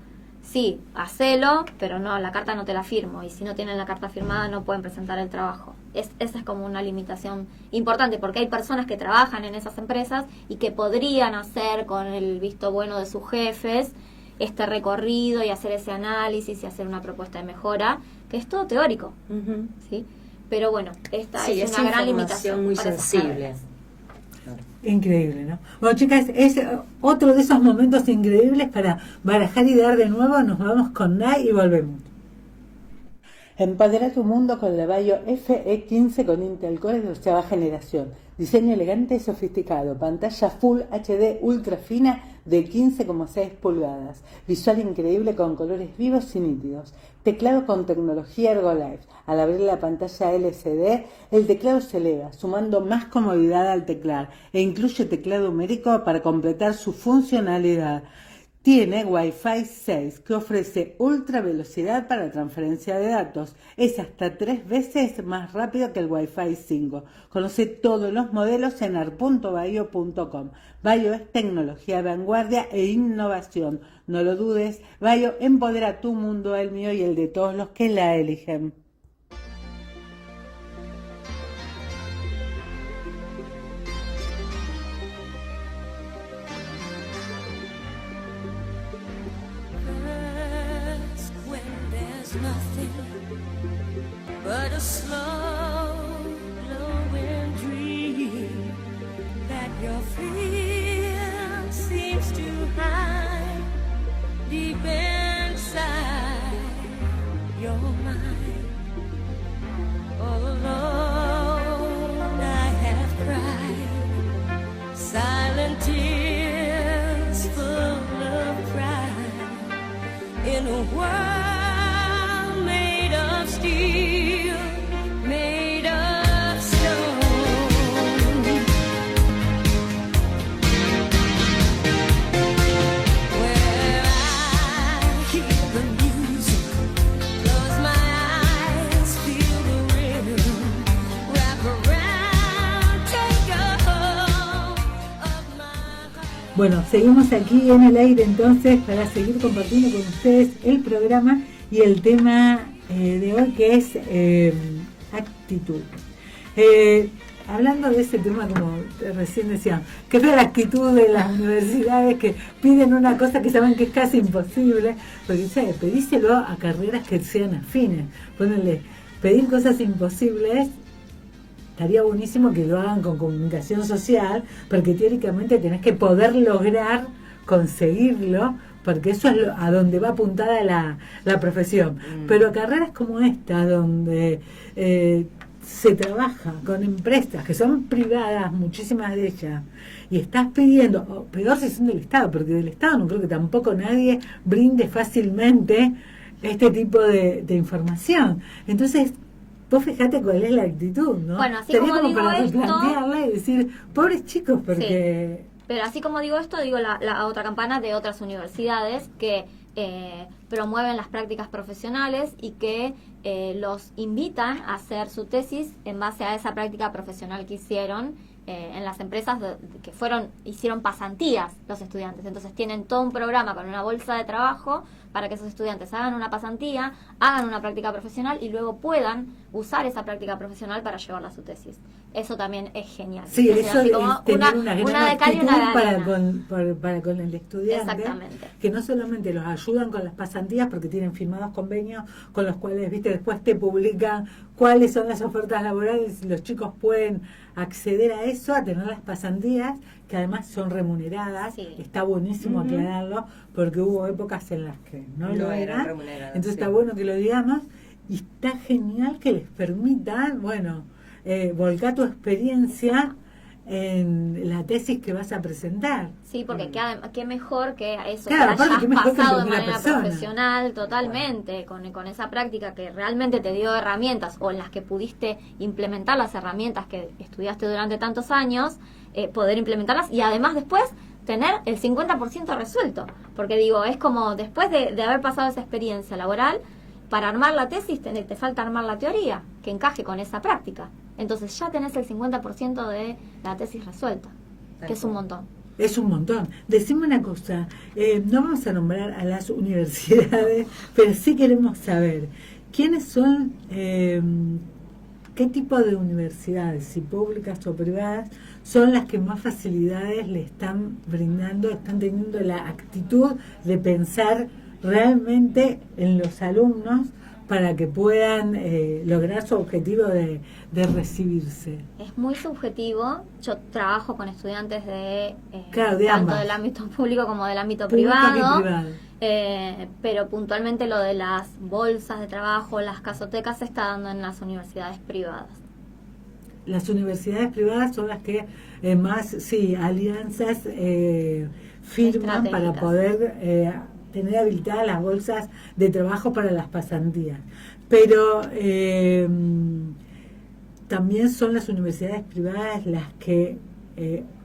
sí, hacelo, pero no, la carta no te la firmo, y si no tienen la carta firmada no pueden presentar el trabajo. Esa es como una limitación importante, porque hay personas que trabajan en esas empresas y que podrían hacer con el visto bueno de sus jefes este recorrido y hacer ese análisis y hacer una propuesta de mejora, que es todo teórico, ¿sí? Pero bueno, esta Sí, es una gran limitación muy para esas sensible. carreras. Increíble, ¿no? Bueno, chicas, es otro de esos momentos increíbles para barajar y dar de nuevo. Nos vamos con Nay y volvemos. Empodera tu mundo con la Vaio FE15 con Intel Core de 8ª generación. Diseño elegante y sofisticado. Pantalla Full HD ultra fina de 15,6 pulgadas. Visual increíble con colores vivos y nítidos. Teclado con tecnología Ergolife. Al abrir la pantalla LCD, el teclado se eleva, sumando más comodidad al teclar, e incluye teclado numérico para completar su funcionalidad. Tiene Wi-Fi 6 que ofrece ultra velocidad para transferencia de datos. Es hasta 3 veces más rápido que el Wi-Fi 5. Conoce todos los modelos en art.vaio.com. Vaio es tecnología, vanguardia e innovación. No lo dudes, Vaio empodera tu mundo, el mío y el de todos los que la eligen. Nothing but a slow glowing dream that your fear seems to hide deep inside your mind. All alone I have cried silent tears full of pride in a world steel, made of stone. Where I hear the music, close my eyes, feel the rhythm, wrap around, take a hold of my heart. Bueno, seguimos aquí en el aire entonces para seguir compartiendo con ustedes el programa y el tema de hoy, que es actitud. Hablando de ese tema, como recién decían, que es la actitud de las universidades que piden una cosa que saben que es casi imposible, porque ¿sabes? Pedíselo a carreras que sean afines. Ponerle, pedir cosas imposibles, estaría buenísimo que lo hagan con comunicación social, porque teóricamente tenés que poder lograr conseguirlo, porque eso es a donde va apuntada la profesión. Pero carreras como esta, donde se trabaja con empresas que son privadas, muchísimas de ellas, y estás pidiendo, o peor si son del Estado, porque del Estado no creo que tampoco nadie brinde fácilmente este tipo de información. Entonces, vos fijate cuál es la actitud, ¿no? Bueno, así sería como digo para esto, replantearla y decir, pobres chicos, porque... Sí. Pero así como digo esto, digo la otra campana de otras universidades que promueven las prácticas profesionales y que los invitan a hacer su tesis en base a esa práctica profesional que hicieron en las empresas que hicieron pasantías los estudiantes. Entonces tienen todo un programa con una bolsa de trabajo para que esos estudiantes hagan una pasantía, hagan una práctica profesional y luego puedan usar esa práctica profesional para llevarla a su tesis. Eso también es genial. Sí, eso es tener una gran de cal y actitud una de arena. para con el estudiante. Exactamente. Que no solamente los ayudan con las pasantías, porque tienen firmados convenios con los cuales, viste, después te publican cuáles son las ofertas laborales y los chicos pueden acceder a eso, a tener las pasantías, que además son remuneradas. Sí. Está buenísimo aclararlo, porque hubo épocas en las que no lo eran remuneradas. Entonces está bueno que lo digamos, y está genial que les permitan, volcar tu experiencia en la tesis que vas a presentar. Sí, porque qué mejor que eso, claro, que hayas pasado de manera persona. profesional totalmente, con esa práctica que realmente te dio herramientas, o en las que pudiste implementar las herramientas que estudiaste durante tantos años, poder implementarlas y además después tener el 50% resuelto. Porque digo, es como después de haber pasado esa experiencia laboral, para armar la tesis te falta armar la teoría que encaje con esa práctica. Entonces ya tenés el 50% de la tesis resuelta, que es un montón. Es un montón. Decime una cosa, no vamos a nombrar a las universidades, pero sí queremos saber quiénes son, qué tipo de universidades, si públicas o privadas, son las que más facilidades le están brindando, están teniendo la actitud de pensar realmente en los alumnos para que puedan lograr su objetivo de recibirse. Es muy subjetivo. Yo trabajo con estudiantes de, Claro, de tanto ambas. del ámbito público como del ámbito Público y privado. privado. Pero puntualmente lo de las bolsas de trabajo, las casotecas, se está dando en las universidades privadas. Las universidades privadas son las que más, sí, alianzas firman para Estratégicas. poder tener habilitadas las bolsas de trabajo para las pasantías. Pero también son las universidades privadas las que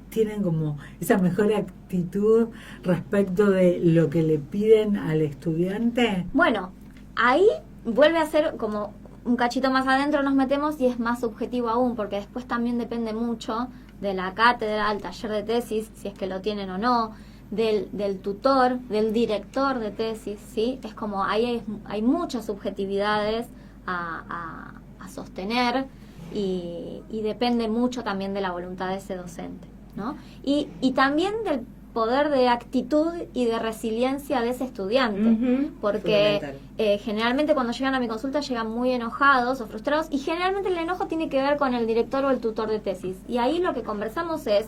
tienen como esa mejor actitud respecto de lo que le piden al estudiante. Bueno, ahí vuelve a ser como un cachito más adentro nos metemos y es más subjetivo aún, porque después también depende mucho de la cátedra, del taller de tesis, si es que lo tienen o no, del tutor, del director de tesis, ¿sí? Es como ahí hay muchas subjetividades a sostener y depende mucho también de la voluntad de ese docente, ¿no? Y también del poder de actitud y de resiliencia de ese estudiante, porque generalmente cuando llegan a mi consulta llegan muy enojados o frustrados, y generalmente el enojo tiene que ver con el director o el tutor de tesis, y ahí lo que conversamos es: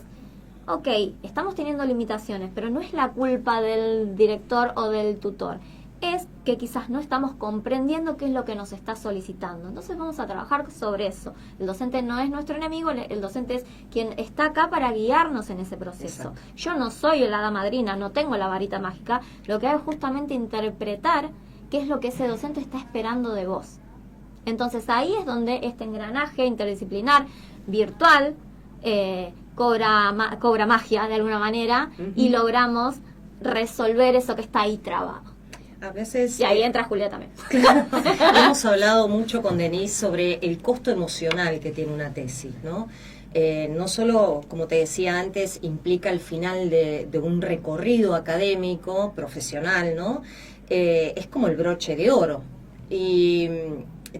ok, estamos teniendo limitaciones, pero no es la culpa del director o del tutor. Es que quizás no estamos comprendiendo qué es lo que nos está solicitando. Entonces vamos a trabajar sobre eso. El docente no es nuestro enemigo, el docente es quien está acá para guiarnos en ese proceso. Exacto. Yo no soy la hada madrina, no tengo la varita mágica. Lo que hago es justamente interpretar qué es lo que ese docente está esperando de vos. Entonces ahí es donde este engranaje interdisciplinar, virtual, cobra magia de alguna manera, y logramos resolver eso que está ahí trabado. A veces Y ahí entra Julia también. hemos hablado mucho con Denise sobre el costo emocional que tiene una tesis, ¿no? No solo, como te decía antes, implica el final de un recorrido académico, profesional, ¿no? Es como el broche de oro. Y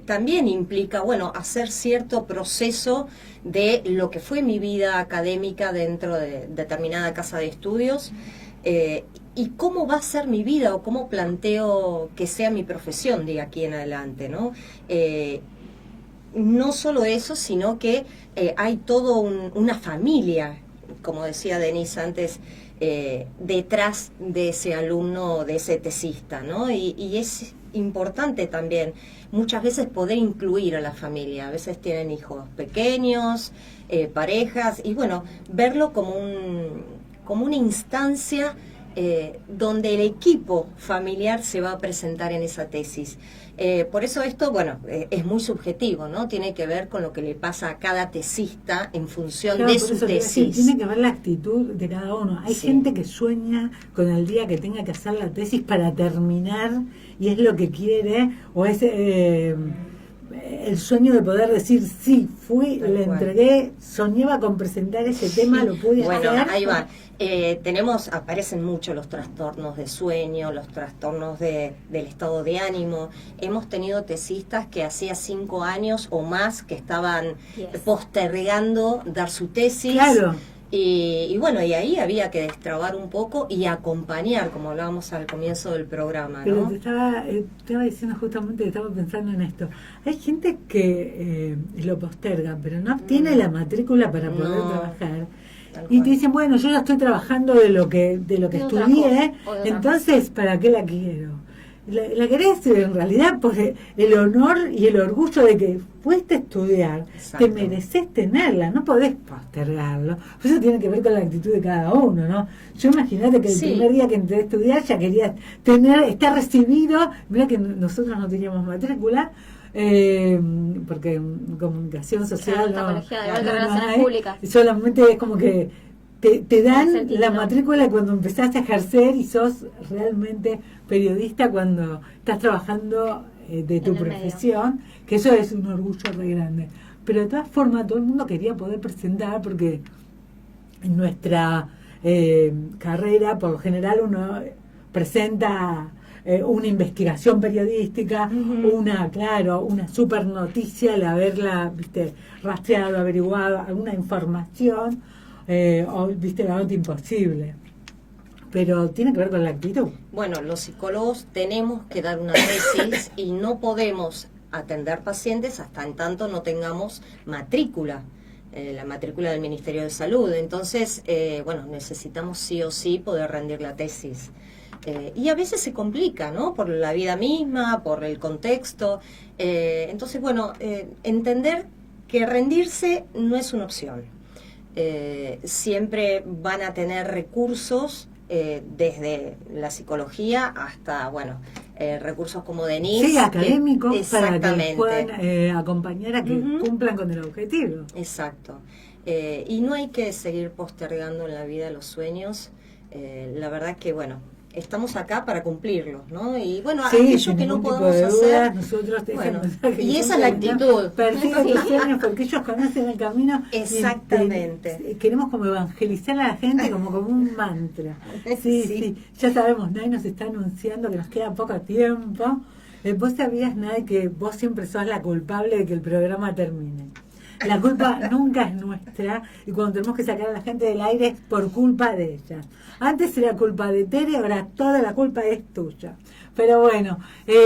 también implica, bueno, hacer cierto proceso de lo que fue mi vida académica dentro de determinada casa de estudios, y cómo va a ser mi vida o cómo planteo que sea mi profesión de aquí en adelante, ¿no? No solo eso, sino que hay todo una familia, como decía Denise antes, detrás de ese alumno, de ese tesista, ¿no? Y es importante también muchas veces poder incluir a la familia. A veces tienen hijos pequeños, parejas, y bueno, verlo como una instancia donde el equipo familiar se va a presentar en esa tesis. Por eso esto, bueno, es muy subjetivo, ¿no? Tiene que ver con lo que le pasa a cada tesista en función Claro, de por su eso te iba a tesis. decir, tiene que ver la actitud de cada uno. Hay Sí. gente que sueña con el día que tenga que hacer la tesis para terminar y es lo que quiere, o es el sueño de poder decir, sí, fui, Tal le cual. entregué, soñaba con presentar ese tema, lo pude Bueno, hacer. ahí va. Aparecen mucho los trastornos de sueño, los trastornos del estado de ánimo. Hemos tenido tesistas que hacía 5 años o más que estaban Yes. postergando dar su tesis. Claro. Y bueno, y ahí había que destrabar un poco y acompañar, como hablábamos al comienzo del programa, Pero ¿no? te estaba diciendo justamente que estaba pensando en esto. Hay gente que lo posterga, pero no obtiene la matrícula para poder No. trabajar. Tal Y cual. te dicen, bueno, yo ya estoy trabajando de lo que De otra estudié, cosa, o de otra entonces, ¿para qué la quiero? La querés en realidad por el honor y el orgullo de que fuiste a estudiar. Exacto. Te mereces tenerla, no podés postergarlo. Eso tiene que ver con la actitud de cada uno, ¿no? Yo imagínate que el Sí. primer día que entré a estudiar ya quería estar recibido. Mira que nosotros no teníamos matrícula, porque en comunicación social Claro, no, antropología, igual que no relaciones hay. públicas. Solamente es como que te dan sentido. la matrícula cuando empezás a ejercer y sos realmente periodista cuando estás trabajando de tu En el profesión, que eso es un orgullo re grande. Pero de todas formas todo el mundo quería poder presentar porque en carrera, por lo general uno presenta una investigación periodística, una super noticia, al haberla, rastreado, averiguado, alguna información, o, la nota imposible. Pero tiene que ver con la actitud. Bueno, los psicólogos tenemos que dar una tesis y no podemos atender pacientes hasta en tanto no tengamos matrícula, la matrícula del Ministerio de Salud. Entonces, necesitamos sí o sí poder rendir la tesis. Y a veces se complica, ¿no? Por la vida misma, por el contexto. Entonces, entender que rendirse no es una opción. Siempre van a tener recursos, desde la psicología hasta, recursos como Denise. Sí, académicos, para que exactamente, puedan acompañar a que cumplan con el objetivo. Exacto. Y no hay que seguir postergando en la vida los sueños. La verdad que, estamos acá para cumplirlos, ¿no? Y aquello que no podemos hacer, nosotros y esa es la actitud. Persigue tus sueños porque ellos conocen el camino. Exactamente. Queremos como evangelizar a la gente como un mantra. Sí, ya sabemos, nadie nos está anunciando que nos queda poco tiempo. Vos sabías, Nay, que vos siempre sos la culpable de que el programa termine. La culpa nunca es nuestra, y cuando tenemos que sacar a la gente del aire es por culpa de ella. Antes era culpa de Tere, ahora toda la culpa es tuya. Pero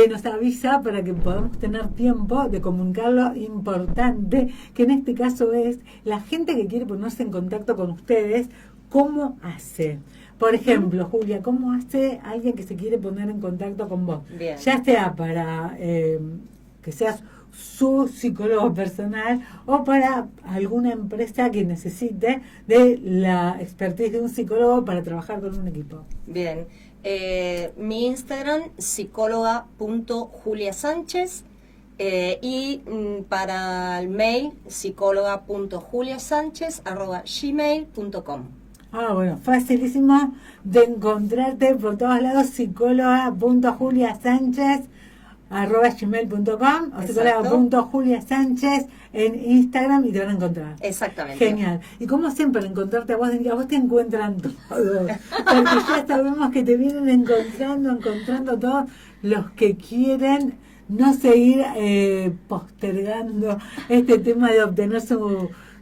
nos avisa para que podamos tener tiempo de comunicar lo importante, que en este caso es la gente que quiere ponerse en contacto con ustedes, ¿cómo hace? Por ejemplo, Julia, ¿cómo hace alguien que se quiere poner en contacto con vos? Bien. Ya sea para que seas su psicólogo personal o para alguna empresa que necesite de la expertise de un psicólogo para trabajar con un equipo. Bien, mi Instagram, psicóloga.juliasánchez, y para el mail, psicóloga.juliasánchez@gmail.com. Facilísimo de encontrarte por todos lados, psicóloga.juliasánchez@gmail.com o psicóloga.juliasánchez en Instagram y te van a encontrar. Exactamente. Genial. Y como siempre, encontrarte a vos te encuentran todos. Porque ya sabemos que te vienen encontrando todos los que quieren no seguir postergando este tema de obtener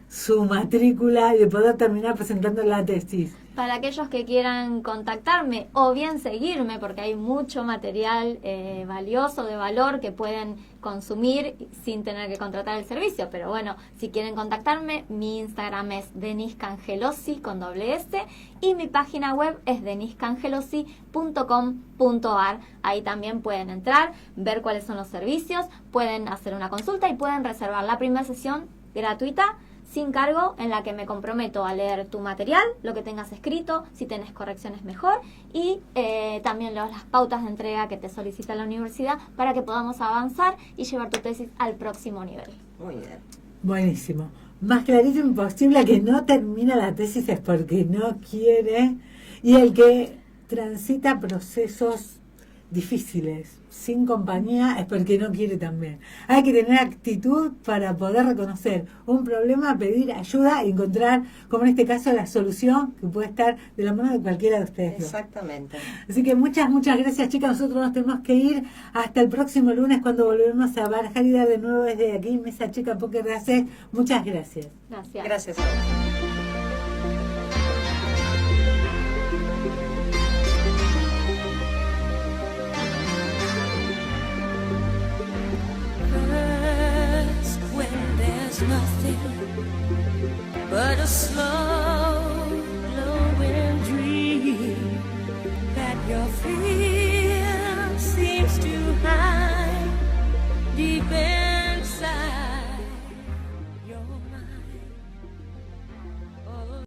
su matrícula y de poder terminar presentando la tesis. Para aquellos que quieran contactarme o bien seguirme, porque hay mucho material valioso, de valor, que pueden consumir sin tener que contratar el servicio. Pero si quieren contactarme, mi Instagram es Denise Cangelosi con /S y mi página web es deniscangelosi.com.ar. Ahí también pueden entrar, ver cuáles son los servicios, pueden hacer una consulta y pueden reservar la primera sesión gratuita, sin cargo, en la que me comprometo a leer tu material, lo que tengas escrito, si tenés correcciones mejor, y también las pautas de entrega que te solicita la universidad para que podamos avanzar y llevar tu tesis al próximo nivel. Muy bien. Buenísimo. Más clarito imposible, que no termina la tesis es porque no quiere, y el que transita procesos difíciles sin compañía es porque no quiere también. Hay que tener actitud para poder reconocer un problema, pedir ayuda y encontrar, como en este caso, la solución que puede estar de la mano de cualquiera de ustedes. Exactamente. Así que muchas gracias, chicas. Nosotros nos tenemos que ir hasta el próximo lunes, cuando volvemos a barajar y dar de nuevo desde aquí Mesa Chica Póker de AC. Muchas gracias. Gracias. Gracias a vos. Nothing but a slow glowing dream that your fear seems to hide deep in